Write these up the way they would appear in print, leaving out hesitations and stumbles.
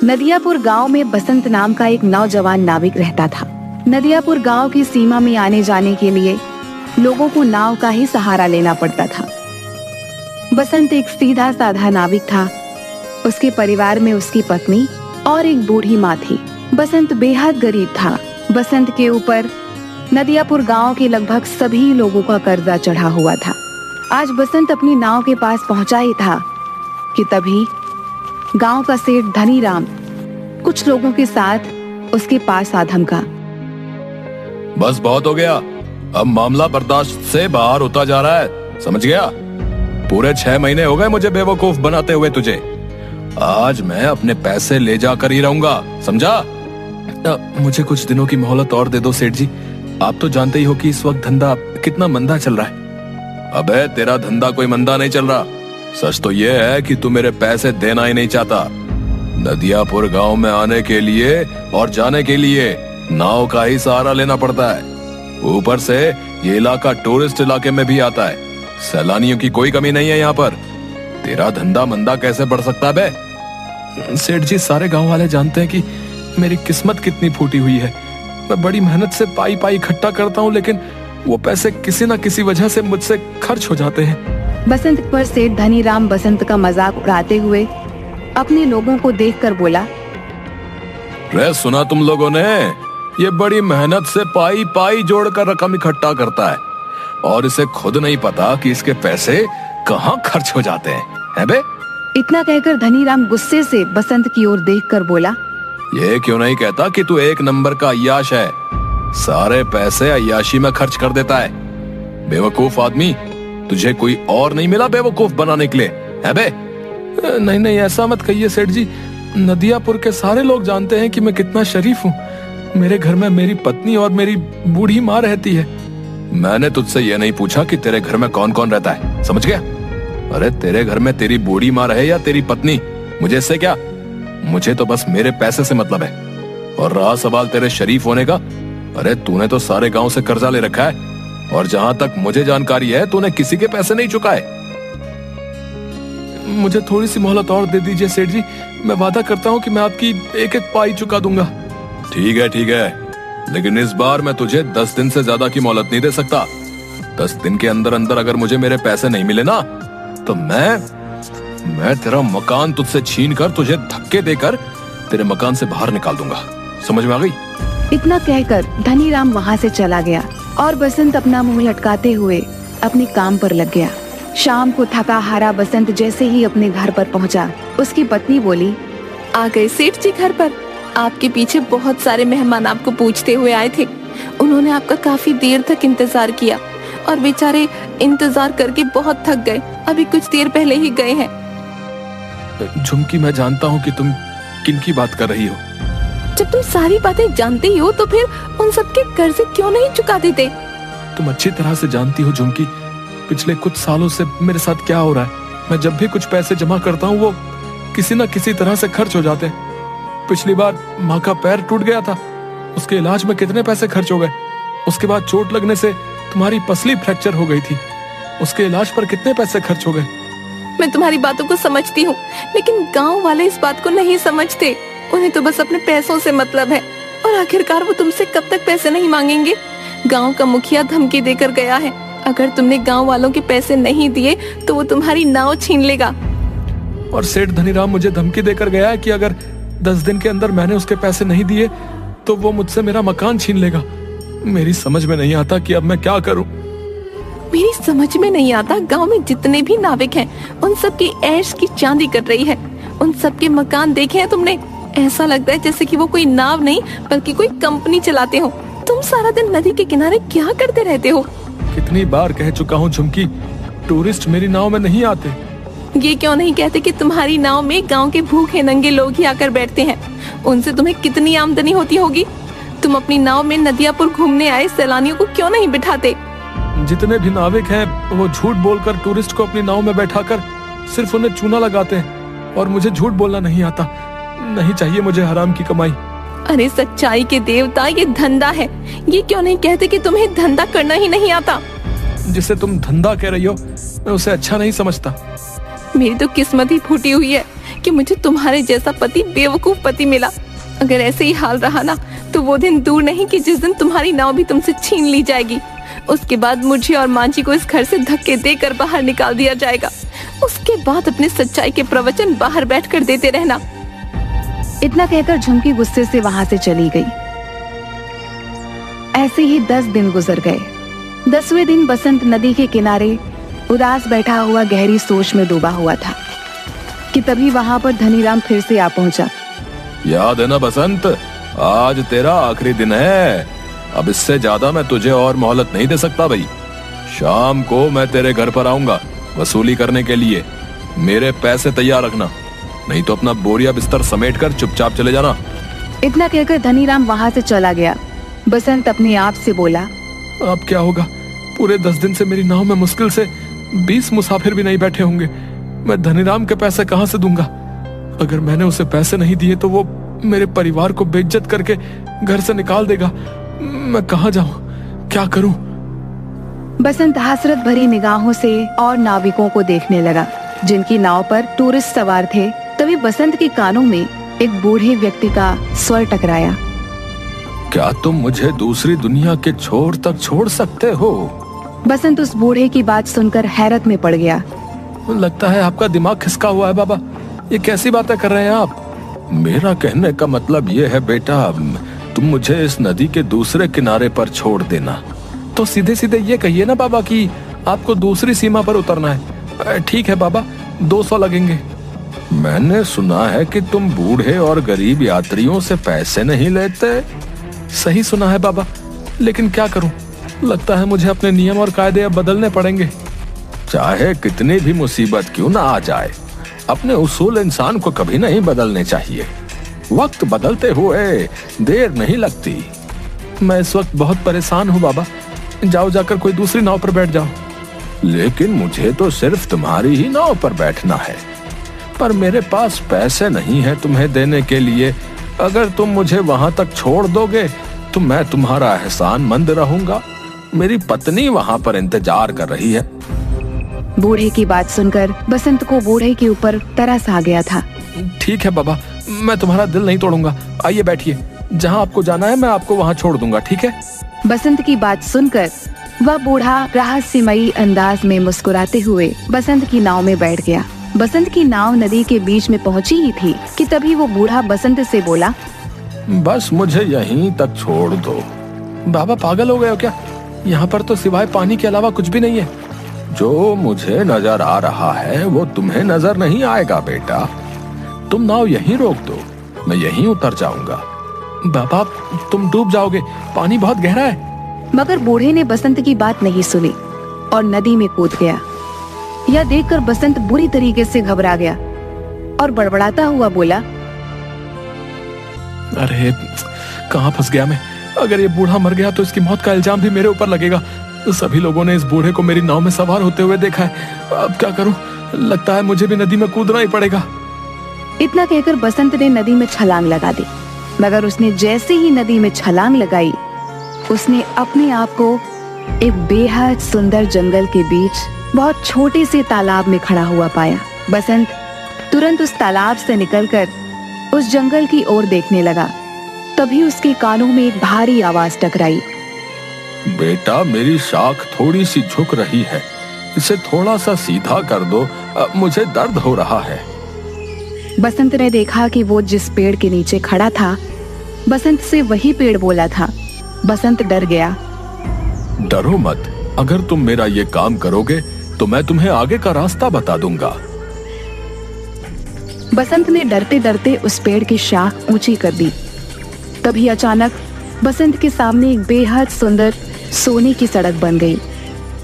नदियापुर गांव में बसंत नाम का एक नौजवान नाविक रहता था। नदियापुर गांव की सीमा में आने जाने के लिए लोगों को नाव का ही सहारा लेना पड़ता था। बसंत एक सीधा साधा नाविक था। उसके परिवार में उसकी पत्नी और एक बूढ़ी माँ थी। बसंत बेहद गरीब था। बसंत के ऊपर नदियापुर गांव के लगभग सभी लोगों का कर्जा चढ़ा हुआ था। आज बसंत अपनी नाव के पास पहुंचा ही था कि तभी गांव का सेठ धनीराम कुछ लोगों के साथ उसके पास आ धमका। बस बहुत हो गया, अब मामला बर्दाश्त से बाहर होता जा रहा है, समझ गया? पूरे 6 महीने हो गए मुझे बेवकूफ बनाते हुए तुझे। आज मैं अपने पैसे ले जाकर ही रहूंगा, समझा? मुझे कुछ दिनों की मोहलत और दे दो सेठ जी। आप तो जानते ही हो कि इस वक्त धंधा कितना मंदा चल रहा है। अबे तेरा धंधा कोई मंदा नहीं चल रहा। सच तो ये है कि तू मेरे पैसे देना ही नहीं चाहता। नदियापुर गांव में आने के लिए और जाने के लिए नाव का ही सहारा लेना पड़ता है। ऊपर से ये इलाका टूरिस्ट इलाके में भी आता है। सैलानियों की कोई कमी नहीं है यहाँ पर। तेरा धंधा मंदा कैसे बढ़ सकता है बे? सेठ जी, सारे गांव वाले जानते हैं कि मेरी किस्मत कितनी फूटी हुई है। मैं बड़ी मेहनत से पाई पाई इकट्ठा करता हूँ, लेकिन वो पैसे किसी न किसी वजह से मुझसे खर्च हो जाते हैं। बसंत पर सेठ धनीराम बसंत का मजाक उड़ाते हुए अपने लोगों को देखकर बोला। रे सुना तुम लोगों ने, ये बड़ी मेहनत से पाई पाई जोड़कर रकम इकट्ठा करता है और इसे खुद नहीं पता कि इसके पैसे कहाँ खर्च हो जाते हैं बे? इतना कहकर धनीराम गुस्से से बसंत की ओर देखकर बोला। ये क्यों नहीं कहता कि तू एक नंबर का अय्याश है, सारे पैसे अय्याशी में खर्च कर देता है। बेवकूफ आदमी, तुझे कोई और नहीं मिला बेवकूफ बनाने के लिए, है बे? नहीं नहीं, ऐसा मत कहिए सेठ जी। नदियापुर के सारे लोग जानते हैं कि मैं कितना शरीफ हूँ। मेरे घर में मेरी पत्नी और मेरी बूढ़ी माँ रहती है। मैंने तुझसे ये नहीं पूछा कि तेरे घर में कौन कौन रहता है, समझ गया? अरे तेरे घर में तेरी बूढ़ी माँ रहे या तेरी पत्नी, मुझे इससे क्या? मुझे तो बस मेरे पैसे से मतलब है। और रहा सवाल तेरे शरीफ होने का, अरे तूने तो सारे गांव से कर्जा ले रखा है और जहां तक मुझे जानकारी है तूने किसी के पैसे नहीं चुकाए। मुझे थोड़ी सी मोहलत और दे दीजिए सेठ जी। मैं वादा करता हूँ कि मैं आपकी एक एक पाई चुका दूंगा। ठीक है, लेकिन इस बार मैं तुझे 10 दिन से ज्यादा की मोहलत नहीं दे सकता। 10 दिन के अंदर अंदर अगर मुझे मेरे पैसे नहीं मिले ना, तो मैं तेरा मकान तुझसे छीन कर तुझे धक्के देकर तेरे मकान से बाहर निकाल दूंगा। समझ में आ गई? इतना कहकर धनीराम वहाँ से चला गया और बसंत अपना मुंह लटकाते हुए अपने काम पर लग गया। शाम को थका हारा बसंत जैसे ही अपने घर पर पहुँचा, उसकी पत्नी बोली। आ गए सेठ जी घर पर? आपके पीछे बहुत सारे मेहमान आपको पूछते हुए आए थे। उन्होंने आपका काफी देर तक इंतजार किया और बेचारे इंतजार करके बहुत थक गए। अभी कुछ देर पहले ही गए हैं। झुमकी, मैं जानता हूँ कि तुम किन की बात कर रही हो। जब तुम सारी बातें जानते ही हो तो फिर उन सबके कर्जे क्यों नहीं चुका देते? तुम अच्छी तरह से जानती हो झुमकी, पिछले कुछ सालों से मेरे साथ क्या हो रहा है। मैं जब भी कुछ पैसे जमा करता हूँ वो किसी न किसी तरह से खर्च हो जाते हैं। पिछली बार माँ का पैर टूट गया था, उसके इलाज में कितने पैसे खर्च हो गए। उसके बाद चोट लगने से तुम्हारी पसली फ्रैक्चर हो गई थी, उसके इलाज पर कितने पैसे खर्च हो गए। मैं तुम्हारी बातों को समझती हूँ, लेकिन गांव वाले इस बात को नहीं समझते। उन्हें तो बस अपने पैसों से मतलब है और आखिरकार वो तुमसे कब तक पैसे नहीं मांगेंगे। गांव का मुखिया धमकी देकर गया है, अगर तुमने गांव वालों के पैसे नहीं दिए तो वो तुम्हारी नाव छीन लेगा। और सेठ धनीराम मुझे धमकी देकर गया है कि अगर 10 दिन के अंदर मैंने उसके पैसे नहीं दिए तो वो मुझसे मेरा मकान छीन लेगा। मेरी समझ में नहीं आता कि अब मैं क्या करूं। मेरी समझ में नहीं आता, गांव में जितने भी नाविक हैं उन सब की ऐश की चांदी कर रही है। उन सब के मकान देखे हैं तुमने? ऐसा लगता है जैसे कि वो कोई नाव नहीं बल्कि कोई कंपनी चलाते हो। तुम सारा दिन नदी के किनारे क्या करते रहते हो? कितनी बार कह चुका हूँ झुमकी, टूरिस्ट मेरी नाव में नहीं आते। ये क्यों नहीं कहते कि तुम्हारी नाव में गांव के भूखे नंगे लोग ही आकर बैठते हैं? उनसे तुम्हें कितनी आमदनी होती होगी। तुम अपनी नाव में नदियापुर घूमने आए सैलानियों को क्यों नहीं बिठाते? जितने भी नाविक हैं वो झूठ बोलकर टूरिस्ट को अपनी नाव में बैठाकर सिर्फ उन्हें चूना लगाते हैं और मुझे झूठ बोलना नहीं आता। नहीं चाहिए मुझे हराम की कमाई। अरे सच्चाई के देवता, ये धंधा है। ये क्यों नहीं कहते कि तुम्हें धंधा करना ही नहीं आता? जिसे तुम धंधा कह रही हो मैं उसे अच्छा नहीं समझता। मेरी तो किस्मत ही फूटी हुई है कि मुझे तुम्हारे जैसा पति, बेवकूफ पति मिला। अगर ऐसे ही हाल रहा ना तो वो दिन दूर नहीं कि जिस दिन तुम्हारी नाव भी तुमसे छीन ली जाएगी। उसके बाद मुझे और माँ जी को इस घर से धक्के देकर बाहर निकाल दिया जाएगा। उसके बाद अपने सच्चाई के प्रवचन बाहर बैठकर देते रहना। इतना कहकर झुमकी गुस्से से वहां से चली गई। ऐसे ही 10 दिन गुजर गए। 10वें दिन बसंत नदी के किनारे उदास बैठा हुआ गहरी सोच में डूबा हुआ था कि तभी वहां पर धनीराम फिर से आ पहुंचा। याद है ना बसंत, आज तेरा आखिरी दिन है। अब इससे ज्यादा मैं तुझे और मोहलत नहीं दे सकता भाई। शाम को मैं तेरे घर पर आऊंगा वसूली करने के लिए। मेरे पैसे तैयार रखना, नहीं तो अपना बोरिया बिस्तर समेटकर चुपचाप चले जाना। इतना कहकर धनीराम वहां से चला गया। बसंत अपने आप से बोला, अब क्या होगा? पूरे 10 दिन से मेरी नाव में मुश्किल से 20 मुसाफिर भी नहीं बैठे होंगे। मैं धनीराम के पैसे कहां से दूंगा? अगर मैंने उसे पैसे नहीं दिए तो वो मेरे परिवार को बेइज्जत करके घर से निकाल देगा। मैं कहां जाऊं? क्या करूं? बसंत हसरत भरी निगाहों से और नाविकों को देखने लगा जिनकी नाव पर टूरिस्ट सवार थे। तभी बसंत के कानों में एक बूढ़े व्यक्ति का स्वर टकराया। क्या तुम मुझे दूसरी दुनिया के छोर तक छोड़ सकते हो? बसंत उस बूढ़े की बात सुनकर हैरत में पड़ गया। लगता है आपका दिमाग खिसका हुआ है बाबा। ये कैसी बातें कर रहे हैं आप? मेरा कहने का मतलब ये है बेटा, तुम मुझे इस नदी के दूसरे किनारे पर छोड़ देना। तो सीधे सीधे ये कहिए ना बाबा कि आपको दूसरी सीमा पर उतरना है। ठीक है बाबा, 200 लगेंगे। मैंने सुना है कि तुम बूढ़े और गरीब यात्रियों से पैसे नहीं लेते। सही सुना है बाबा, लेकिन क्या करूं? लगता है मुझे अपने नियम और कायदे अब बदलने पड़ेंगे। चाहे कितनी भी मुसीबत क्यों ना आ जाए, अपने उसूल इंसान को कभी नहीं बदलने चाहिए। वक्त बदलते हुए देर नहीं लगती। मैं इस वक्त बहुत परेशान हूँ बाबा। जाओ जाकर कोई दूसरी नाव पर बैठ जाओ। लेकिन मुझे तो सिर्फ तुम्हारी ही नाव पर बैठना है, पर मेरे पास पैसे नहीं है तुम्हें देने के लिए। अगर तुम मुझे वहां तक छोड़ दोगे तो मैं तुम्हारा एहसानमंद रहूंगा। मेरी पत्नी वहां पर इंतजार कर रही है। बूढ़े की बात सुनकर बसंत को बूढ़े के ऊपर तरस आ गया था। ठीक है बाबा, मैं तुम्हारा दिल नहीं तोड़ूंगा। आइए बैठिए, जहाँ आपको जाना है मैं आपको वहाँ छोड़ दूंगा, ठीक है? बसंत की बात सुनकर वह बूढ़ा रहस्यमयी अंदाज में मुस्कुराते हुए बसंत की नाव में बैठ गया। बसंत की नाव नदी के बीच में पहुंची ही थी कि तभी वो बूढ़ा बसंत से बोला, बस मुझे यहीं तक छोड़ दो। बाबा पागल हो गए हो क्या? यहाँ पर तो सिवाय पानी के अलावा कुछ भी नहीं है। जो मुझे नजर आ रहा है वो तुम्हें नजर नहीं आएगा बेटा। तुम नाव यहीं रोक दो, मैं यहीं उतर जाऊंगा। बाबा तुम डूब जाओगे, पानी बहुत गहरा है। मगर बूढ़े ने बसंत की बात नहीं सुनी और नदी में कूद गया। यह देखकर बसंत बुरी तरीके से घबरा गया और बड़बड़ाता हुआ बोला, अरे कहाँ फंस गया मैं? अगर ये बूढ़ा मर गया तो इसकी मौत का इल्जाम भी मेरे ऊपर लगेगा। सभी लोगों ने इस बूढ़े को मेरी नाव में सवार होते हुए देखा है। अब क्या करूं? लगता है मुझे भी नदी में कूदना ही पड़ेगा। इतना कहकर बसंत ने नदी में छलांग लगा दी। मगर उसने जैसे ही नदी में छलांग लगाई, उसने अपने आप को एक बेहद सुंदर जंगल के बीच बहुत छोटे से तालाब में खड़ा हुआ पाया। बसंत तुरंत उस तालाब से निकलकर उस जंगल की ओर देखने लगा। तभी उसके कानों में एक भारी आवाज टकराई। बेटा, मेरी शाख थोड़ी सी झुक रही है, इसे थोड़ा सा सीधा कर दो, मुझे दर्द हो रहा है। बसंत ने देखा कि वो जिस पेड़ के नीचे खड़ा था, बसंत से वही पेड़ बोला था। बसंत डर गया। डरो मत, अगर तुम मेरा ये काम करोगे तो मैं तुम्हें आगे का रास्ता बता दूंगा। बसंत ने डरते डरते उस पेड़ की शाख ऊंची कर दी। तभी अचानक बसंत के सामने एक बेहद सुंदर सोने की सड़क बन गई।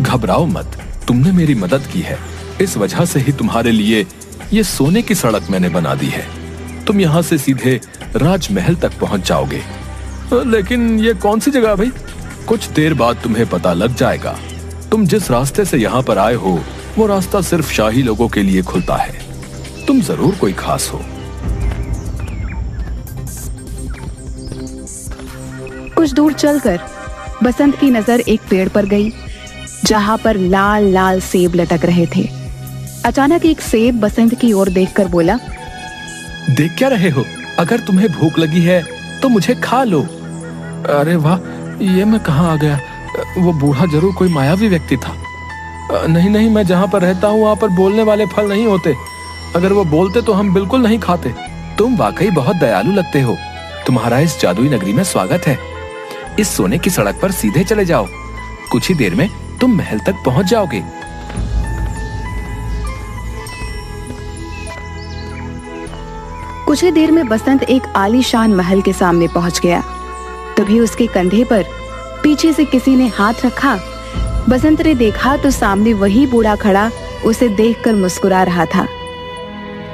घबराओ मत, तुमने मेरी मदद की है, इस वजह से ही तुम्हारे लिए ये सोने की सड़क मैंने बना दी है। तुम यहाँ से सीधे राजमहल तक पहुँच जाओगे। लेकिन ये कौन सी जगह भाई? कुछ देर बाद तुम्हें पता लग जाएगा। तुम जिस रास्ते से यहाँ पर आए हो वो रास्ता सिर्फ शाही लोगों के लिए खुलता है। तुम जरूर कोई खास हो। कुछ दूर चलकर बसंत की नजर एक पेड़ पर गई जहां पर लाल लाल सेब लटक रहे थे। अचानक एक सेब बसंत की ओर देखकर बोला, देख क्या रहे हो? अगर तुम्हें भूख लगी है तो मुझे खा लो। अरे वाह, ये मैं कहाँ आ गया? वो बूढ़ा जरूर कोई मायावी व्यक्ति था। नहीं नहीं, मैं जहाँ पर रहता हूँ वहाँ पर बोलने वाले फल नहीं होते। अगर वो बोलते तो हम बिल्कुल नहीं खाते। तुम वाकई बहुत दयालु लगते हो। तुम्हारा इस जादुई नगरी में स्वागत है। इस सोने की सड़क पर सीधे चले जाओ, कुछ ही देर में तुम महल तक पहुंच जाओगे। कुछ ही देर में बसंत एक आलीशान महल के सामने पहुंच गया। तभी उसके कंधे पर पीछे से किसी ने हाथ रखा। बसंत ने देखा तो सामने वही बूढ़ा खड़ा उसे देखकर मुस्कुरा रहा था।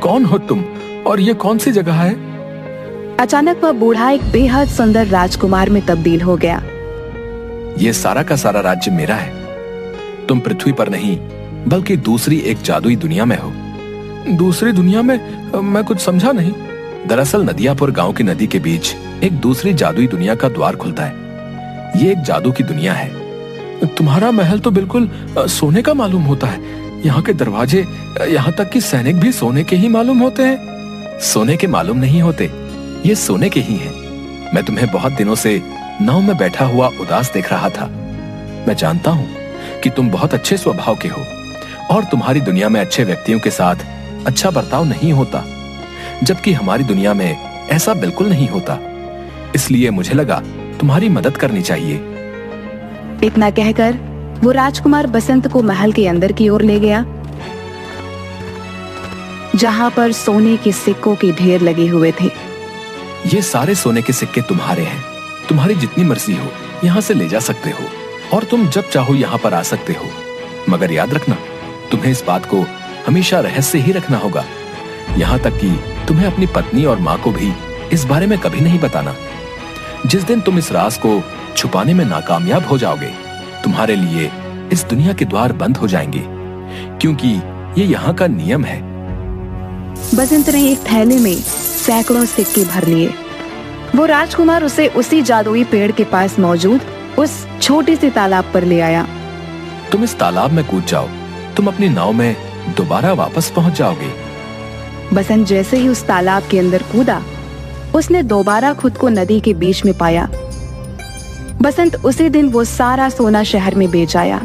कौन हो तुम और ये कौन सी जगह है? अचानक वह बूढ़ा एक बेहद सुंदर राजकुमार में तब्दील हो गया। ये सारा का सारा राज्य मेरा है। तुम पृथ्वी पर नहीं बल्कि दूसरी एक जादुई दुनिया में हो। दूसरी दुनिया में? मैं कुछ समझा नहीं। दरअसल नदियापुर गांव की नदी के बीच एक दूसरी जादुई दुनिया का द्वार खुलता है। ये एक जादू की दुनिया है। तुम्हारा महल तो बिल्कुल सोने का मालूम होता है। यहाँ के दरवाजे, यहाँ तक कि सैनिक भी सोने के ही मालूम होते हैं। सोने के मालूम नहीं होते, ये सोने के ही हैं। मैं तुम्हें बहुत दिनों से नाव में बैठा हुआ उदास देख रहा था। मैं जानता हूँ कि तुम बहुत अच्छे स्वभाव के हो और तुम्हारी दुनिया में अच्छे व्यक्तियों के साथ अच्छा बर्ताव नहीं होता, जबकि हमारी दुनिया में ऐसा बिल्कुल नहीं होता। इसलिए मुझे लगा तुम्हारी मदद करनी चाहिए। इतना कहकर वो राजकुमार बसंत को महल के अंदर की ओर ले गया, जहां पर सोने के सिक्कों के ढेर लगे हुए थे। ये सारे सोने के सिक्के तुम्हारे हैं। तुम्हारी जितनी मर्जी हो यहाँ से ले जा सकते हो और तुम जब चाहो यहाँ पर आ सकते हो। मगर याद रखना, तुम्हें इस बात को हमेशा रहस्य ही रखना होगा। यहाँ तक कि तुम्हें अपनी पत्नी और माँ को भी इस बारे में कभी नहीं बताना। जिस दिन तुम इस राज को छुपाने में नाकामयाब हो जाओगे, तुम्हारे लिए इस दुनिया के द्वार बंद हो जाएंगे, क्योंकि ये यहाँ का नियम है। बसंत ने एक थैले में सैकड़ों सिक्के भर लिए। वो राजकुमार उसे उसी जादुई पेड़ के पास मौजूद उस छोटे से तालाब पर ले आया। तुम इस तालाब में कूद जाओ, तुम अपनी नाव में दोबारा वापस पहुंच जाओगे। बसंत जैसे ही उस तालाब के अंदर कूदा, उसने दोबारा खुद को नदी के बीच में पाया। बसंत उसी दिन वो सारा सोना शहर में बेच आया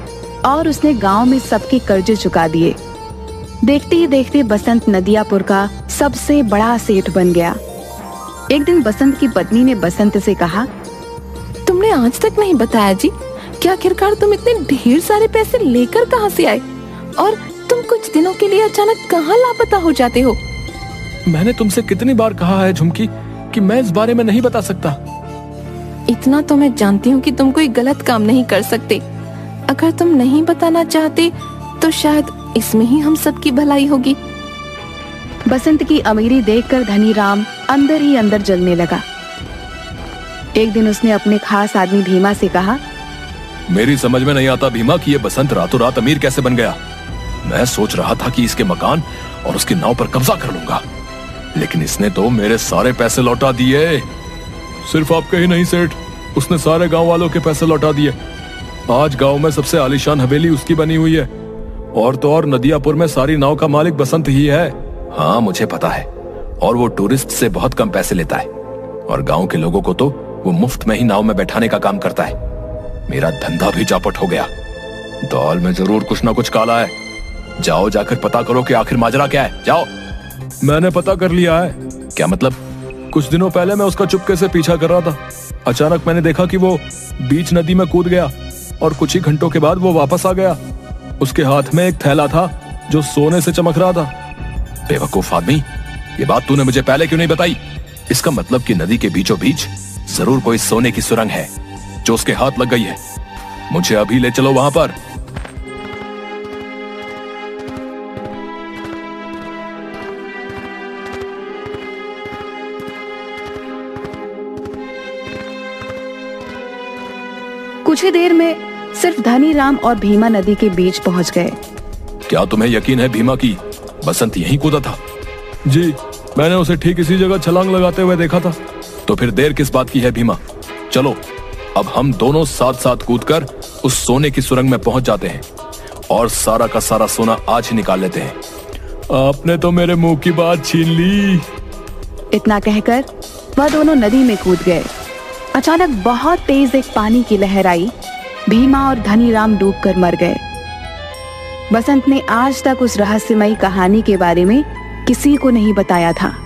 और उसने गांव में सबके कर्जे चुका दिए। देखते ही देखते बसंत नदियापुर का सबसे बड़ा सेठ बन गया। एक दिन बसंत की पत्नी ने बसंत से कहा, तुमने आज तक नहीं बताया जी, क्या आखिरकार तुम इतने ढेर सारे पैसे लेकर कहाँ से आए और तुम कुछ दिनों के लिए अचानक कहाँ लापता हो जाते हो? मैंने तुमसे कितनी बार कहा है झुमकी कि मैं इस बारे में नहीं बता सकता। इतना तो मैं जानती हूँ कि तुम कोई गलत काम नहीं कर सकते। अगर तुम नहीं बताना चाहते तो शायद इसमें ही हम सबकी भलाई होगी। बसंत की अमीरी देखकर धनी राम अंदर ही अंदर जलने लगा। एक दिन उसने अपने खास आदमी भीमा से कहा, मेरी समझ में नहीं आता भीमा कि ये बसंत रातों रात अमीर कैसे बन गया। मैं सोच रहा था कि इसके मकान और उसकी नाव पर कब्जा कर लूंगा, लेकिन इसने तो मेरे सारे पैसे लौटा दिए। सिर्फ आपके ही नहीं सेठ, उसने सारे गांव वालों के पैसे लौटा दिए। आज गांव में सबसे आलीशान हवेली उसकी बनी हुई है, और तो और नदियापुर में सारी नाव का मालिक बसंत ही है। हाँ मुझे पता है, और वो टूरिस्ट से बहुत कम पैसे लेता है, और गांव के लोगों को तो वो मुफ्त में ही नाव में बैठाने का काम करता है। मेरा धंधा भी चौपट हो गया। दाल में जरूर कुछ ना कुछ काला है। जाओ जाकर पता करो कि आखिर माजरा क्या है। जाओ। मैंने पता कर लिया है। क्या मतलब? कुछ दिनों पहले मैं उसका चुपके से पीछा कर रहा था। अचानक मैंने देखा कि वो बीच नदी में कूद गया और कुछ ही घंटों के बाद वो वापस आ गया। उसके हाथ में एक थैला था जो सोने से चमक रहा था। बेवकूफ आदमी, ये बात तूने मुझे पहले क्यों नहीं बताई? इसका मतलब कि नदी के बीचों बीच जरूर कोई सोने की सुरंग है जो उसके हाथ लग गई है। मुझे अभी ले चलो वहां पर। कुछ ही देर में सिर्फ धनी राम और भीमा नदी के बीच पहुंच गए। क्या तुम्हें यकीन है भीमा की बसंत यहीं कूदा था? जी, मैंने उसे ठीक इसी जगह छलांग लगाते हुए देखा था। तो फिर देर किस बात की है भीमा? चलो अब हम दोनों साथ साथ कूदकर उस सोने की सुरंग में पहुंच जाते हैं और सारा का सारा सोना आज ही निकाल लेते हैं। आपने तो मेरे मुंह की बात छीन ली। इतना कहकर वह दोनों नदी में कूद गए। अचानक बहुत तेज एक पानी की लहर आई। भीमा और धनीराम डूबकर मर गए। बसंत ने आज तक उस रहस्यमयी कहानी के बारे में किसी को नहीं बताया था।